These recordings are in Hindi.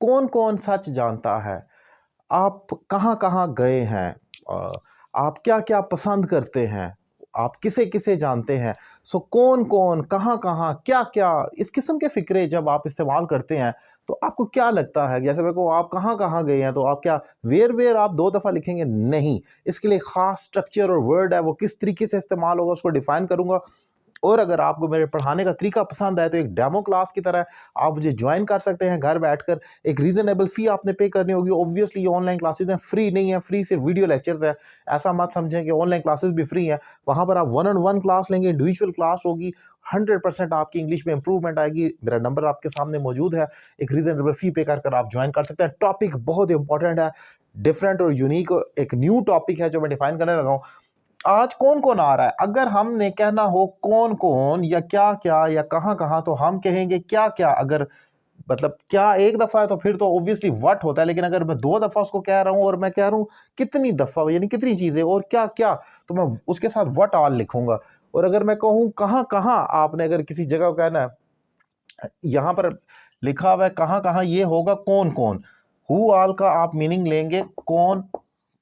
कौन कौन सच जानता है, आप कहाँ कहाँ गए हैं, आप क्या क्या पसंद करते हैं, आप किसे किसे जानते हैं। सो कौन कौन कहाँ कहाँ क्या क्या, इस किस्म के फ़िक्रे जब आप इस्तेमाल करते हैं तो आपको क्या लगता है। जैसे मेरे को आप कहाँ कहाँ गए हैं, तो आप क्या वेयर वेयर आप 2 दफ़ा लिखेंगे? नहीं, इसके लिए ख़ास स्ट्रक्चर और वर्ड है, वो किस तरीके से इस्तेमाल होगा उसको डिफ़ाइन करूँगा। और अगर आपको मेरे पढ़ाने का तरीका पसंद आए तो एक डेमो क्लास की तरह आप मुझे ज्वाइन कर सकते हैं घर बैठकर। एक रीज़नेबल फ़ी आपने पे करनी होगी। ऑब्वियसली ये ऑनलाइन क्लासेस हैं, फ्री नहीं है, फ्री सिर्फ वीडियो लेक्चर्स हैं। ऐसा मत समझें कि ऑनलाइन क्लासेस भी फ्री हैं। वहाँ पर आप वन ऑन वन क्लास लेंगे, इंडिविजुअल क्लास होगी, 100% आपकी इंग्लिश में इंप्रूवमेंट आएगी। मेरा नंबर आपके सामने मौजूद है, एक रीज़नेबल फ़ी पे कर आप ज्वाइन कर सकते हैं। टॉपिक बहुत इंपॉर्टेंट है, डिफरेंट और यूनिक, एक न्यू टॉपिक है जो मैं डिफाइन करने लगा हूँ। आज कौन कौन आ रहा है, अगर हमने कहना हो कौन कौन या क्या क्या या कहाँ कहाँ, तो हम कहेंगे क्या क्या। अगर मतलब क्या एक दफ़ा है तो फिर तो ऑब्वियसली व्हाट होता है, लेकिन अगर मैं 2 दफ़ा उसको कह रहा हूँ और मैं कह रहा हूँ कितनी दफ़ा, यानी कितनी चीज़ें और क्या क्या, तो मैं उसके साथ व्हाट ऑल लिखूंगा। और अगर मैं कहूँ कहाँ कहाँ, आपने अगर किसी जगह को कहना है, यहाँ पर लिखा हुआ है कहाँ कहाँ, ये होगा कौन कौन। हु ऑल का आप मीनिंग लेंगे कौन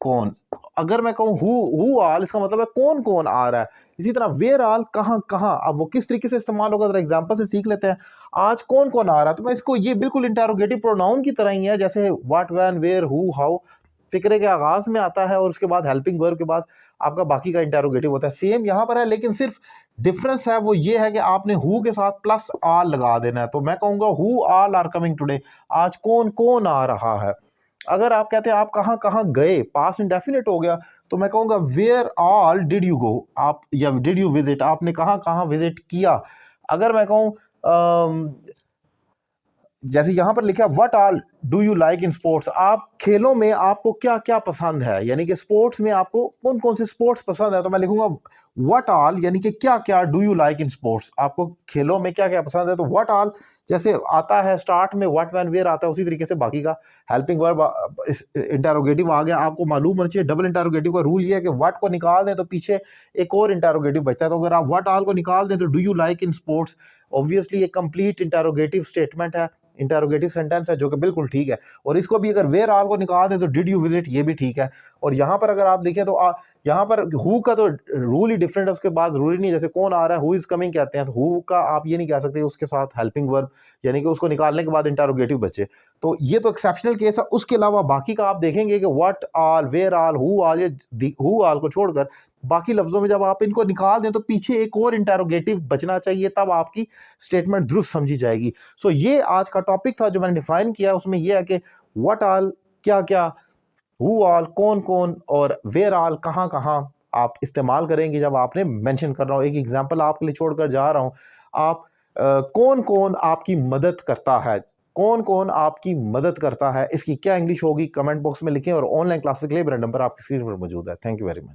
कौन। अगर मैं कहूँ हु ऑल, इसका मतलब है कौन कौन आ रहा है। इसी तरह वेयर ऑल, कहाँ कहाँ, अब वो किस तरीके से इस्तेमाल होगा जरा एग्जांपल से सीख लेते हैं। आज कौन कौन आ रहा है, तो मैं इसको, ये बिल्कुल इंटरोगेटिव प्रोनाउन की तरह ही है, जैसे what, when, where, who, how फिक्रे के आगाज में आता है और उसके बाद हेल्पिंग वर्ब के बाद आपका बाकी का इंटरोगेटिव होता है। सेम यहाँ पर है, लेकिन सिर्फ डिफरेंस है वो ये है कि आपने हु के साथ प्लस ऑल लगा देना है। तो मैं कहूँगा who all are coming today, आज कौन कौन आ रहा है। अगर आप कहते हैं आप कहाँ कहाँ गए, पास्ट इंडेफिनिट हो गया, तो मैं कहूँगा where all did you go, आप, या डिड यू विजिट, आपने कहाँ कहाँ विजिट किया। अगर मैं कहूँ जैसे यहाँ पर लिखा what all do you like in sports, आप खेलों में आपको क्या क्या पसंद है, यानी कि स्पोर्ट्स में आपको कौन कौन से स्पोर्ट्स पसंद है, तो मैं लिखूंगा व्हाट ऑल, यानी कि क्या क्या do you like in sports, आपको खेलों में क्या क्या पसंद है। तो व्हाट ऑल जैसे आता है स्टार्ट में, व्हाट व्हेन वेयर आता है, उसी तरीके से बाकी का हेल्पिंग वर्ब इंटरोगेटिव आ गया। आपको मालूम होना चाहिए डबल इंटरोगेटिव का रूल ये है कि व्हाट को निकाल दें तो पीछे एक और इंटरोगेटिव बचता है। तो अगर आप व्हाट ऑल को निकाल दें तो do you like in sports, obviously ये कंप्लीट इंटरोगेटिव स्टेटमेंट है, इंटरोगेटिव सेंटेंस है, जो कि बिल्कुल ठीक है। और इसको भी अगर वेयर ऑल को निकाल दें तो डिड यू विजिट, ये भी ठीक है। और यहाँ पर अगर आप देखें तो यहाँ पर हु का तो रूल ही डिफरेंट है, उसके बाद रूल ही नहीं, जैसे कौन आ रहा है हु इज कमिंग कहते हैं, तो हु का आप ये नहीं कह सकते उसके साथ हेल्पिंग वर्ब, यानी कि उसको निकालने के बाद इंटरोगेटिव बचे। तो ये तो एक्सेप्शनल केस है। उसके अलावा बाकी का आप देखेंगे कि what all, where all, who all, ये हु ऑल को छोड़कर बाकी लफ्जों में जब आप इनको निकाल दें तो पीछे एक और इंटरोगेटिव बचना चाहिए, तब आपकी स्टेटमेंट दुरुस्त समझी जाएगी। सो ये आज का टॉपिक था जो मैंने डिफाइन किया, उसमें यह है कि व्हाट ऑल क्या क्या, हु ऑल कौन कौन, और वेयर ऑल कहाँ कहाँ आप इस्तेमाल करेंगे जब आपने मेंशन करना हो। एक एग्जांपल आपके लिए छोड़कर जा रहा हूं, आप कौन कौन आपकी मदद करता है, कौन कौन आपकी मदद करता है, इसकी क्या इंग्लिश होगी कमेंट बॉक्स में लिखें। और ऑनलाइन क्लासेस के लिए मेरा नंबर आपकी स्क्रीन पर मौजूद है। Thank you very much.